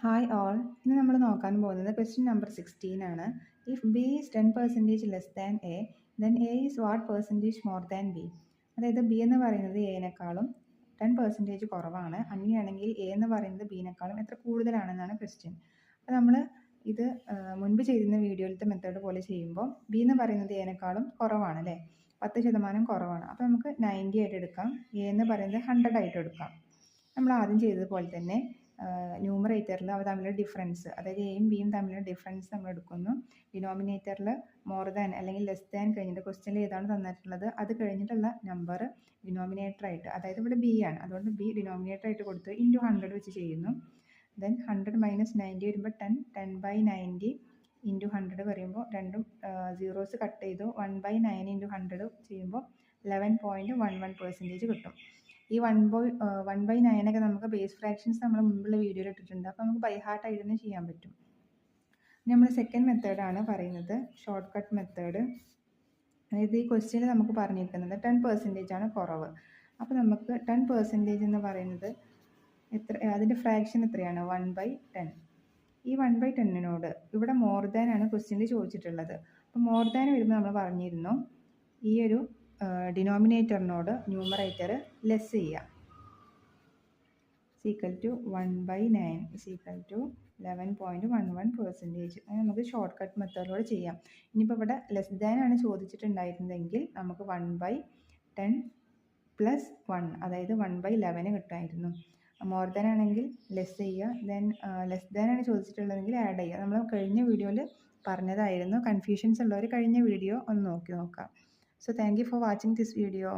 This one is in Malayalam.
ഹായ് ഓൾ, ഇന്ന് നമ്മൾ നോക്കാൻ പോകുന്നത് ക്വസ്റ്റ്യൻ നമ്പർ 16 ആണ്. If B is 10% less than A, then A is what percentage more than B. അതായത് ബി എന്ന് പറയുന്നത് എനേക്കാളും 10% കുറവാണ്, അങ്ങനെയാണെങ്കിൽ എ എന്ന് പറയുന്നത് ബിനേക്കാളും എത്ര കൂടുതലാണെന്നാണ് ക്വസ്റ്റ്യൻ. അപ്പോൾ നമ്മൾ ഇത് മുൻപ് ചെയ്തിരുന്ന വീഡിയോയിലത്തെ മെത്തേഡ് പോലെ ചെയ്യുമ്പോൾ ബി എന്ന് പറയുന്നത് എനേക്കാളും കുറവാണ് അല്ലേ, 10% കുറവാണ്. അപ്പോൾ നമുക്ക് 90 ആയിട്ട് എടുക്കാം, എ എന്ന് പറയുന്നത് 100 ആയിട്ട് എടുക്കാം. നമ്മൾ ആദ്യം ചെയ്തതുപോലെ തന്നെ ന്യൂമറേറ്ററിൽ അവ തമ്മിലുള്ള ഡിഫറൻസ്, അതായത് എയും ബിയും തമ്മിലുള്ള ഡിഫറൻസ് നമ്മൾ എടുക്കുന്നു. ഡിനോമിനേറ്ററിൽ മോർ ദാൻ അല്ലെങ്കിൽ ലെസ് ദാൻ കഴിഞ്ഞിട്ട് ക്വസ്റ്റ്യനിൽ ഏതാണ് തന്നിട്ടുള്ളത് അത് കഴിഞ്ഞിട്ടുള്ള നമ്പർ ഡിനോമിനേറ്റർ ആയിട്ട്, അതായത് ഇവിടെ ബി ആണ്, അതുകൊണ്ട് ബി ഡിനോമിനേറ്റർ ആയിട്ട് കൊടുത്ത് ഇൻറ്റു 100 വെച്ച് ചെയ്യുന്നു. ദെൻ 100 - 90 വരുമ്പോൾ 10/90 ഇൻറ്റു 100 പറയുമ്പോൾ രണ്ടും സീറോസ് കട്ട് ചെയ്തു. 1/9 ഇൻറ്റു 100 ചെയ്യുമ്പോൾ 11.11% കിട്ടും. ഈ 1/9 ഒക്കെ നമുക്ക് ബേസ് ഫ്രാക്ഷൻസ് നമ്മൾ മുമ്പുള്ള വീഡിയോയിൽ ഇട്ടിട്ടുണ്ട്, അപ്പോൾ നമുക്ക് ബൈ ഹാർട്ട് ആയിട്ട് തന്നെ ചെയ്യാൻ പറ്റും. നമ്മൾ സെക്കൻഡ് മെത്തേഡാണ് പറയുന്നത്, ഷോർട്ട് കട്ട് മെത്തേഡ്. അതായത് ഈ ക്വസ്റ്റ്യനിൽ നമുക്ക് പറഞ്ഞിരിക്കുന്നത് 10% ആണ് കുറവ്. അപ്പോൾ നമുക്ക് 10% എന്ന് പറയുന്നത് അതിൻ്റെ ഫ്രാക്ഷൻ എത്രയാണ്? 1/10. ഈ 1/10നോട് ഇവിടെ മോർ ദാൻ ആണ് ക്വസ്റ്റ്യനിൽ ചോദിച്ചിട്ടുള്ളത്. അപ്പോൾ മോർ ദാൻ വരുമ്പോൾ നമ്മൾ പറഞ്ഞിരുന്നു ഈ ഒരു ഡിനോമിനേറ്ററിനോട് ന്യൂമറേറ്റർ ലെസ് ചെയ്യുക. = 1/9 = 11.11%. നമുക്ക് ഷോർട്ട് കട്ട് മെത്തേഡിലൂടെ ചെയ്യാം. ഇനിയിപ്പോൾ ഇവിടെ ലെസ് ദാൻ ആണ് ചോദിച്ചിട്ടുണ്ടായിരുന്നതെങ്കിൽ നമുക്ക് 1/10 + 1, അതായത് 1/11 കിട്ടുമായിരുന്നു. മോർ ദാൻ ആണെങ്കിൽ ലെസ് ചെയ്യുക, ദെൻ ലെസ് ദാൻ ആണ് ചോദിച്ചിട്ടുള്ളതെങ്കിൽ ആഡ് ചെയ്യുക. നമ്മൾ കഴിഞ്ഞ വീഡിയോയിൽ പറഞ്ഞതായിരുന്നു. കൺഫ്യൂഷൻസ് ഉള്ളവർ കഴിഞ്ഞ വീഡിയോ ഒന്ന് നോക്കാം. So thank you for watching this video.